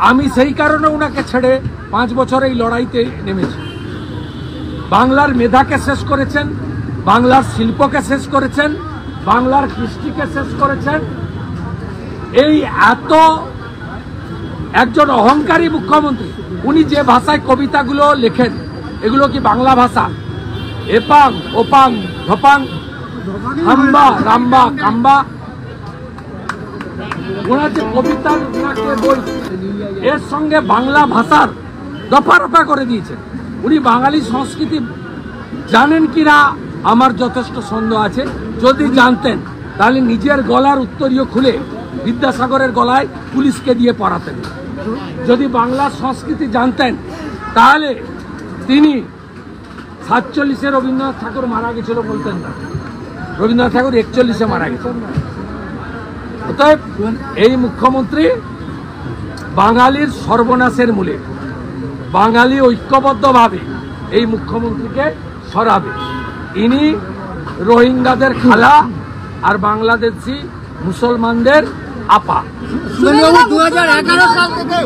আমি সেই কারণে ওনাকে ছেড়ে 5 বছর এই লড়াইতে নেমেছি। বাংলার মেধাকে শেষ করেছেন, বাংলার শিল্পকে শেষ করেছেন, বাংলার কৃষ্টিকে শেষ করেছেন। এই এত একজন অহংকারী মুখ্যমন্ত্রী, উনি যে ভাষায় কবিতাগুলো লেখেন এগুলো কি বাংলা ভাষা? এপাং ওপাং ধপাং হাম্বা রাম্বা কাম্বা, ওনার যে কবিতা বই এর সঙ্গে বাংলা ভাষার দফা রফা করে দিয়েছেন। উনি বাঙালি সংস্কৃতি জানেন কিনা আমার যথেষ্ট সন্দেহ আছে। যদি জানতেন তাহলে নিজের গলার উত্তরীয় খুলে বিদ্যাসাগরের গলায় পুলিশকে দিয়ে পড়াতেন। যদি বাংলা সংস্কৃতি জানতেন তাহলে তিনি 47-এ রবীন্দ্রনাথ ঠাকুর মারা গেছিল বলতেন না, রবীন্দ্রনাথ ঠাকুর 41-এ মারা গেছেন। অতএব এই মুখ্যমন্ত্রী বাঙালির সর্বনাশের মূলে, বাঙালি ঐক্যবদ্ধভাবে এই মুখ্যমন্ত্রীকে সরাবে। ইনি রোহিঙ্গাদের খালা আর বাংলাদেশি মুসলমানদের আপা। 2011 সাল থেকে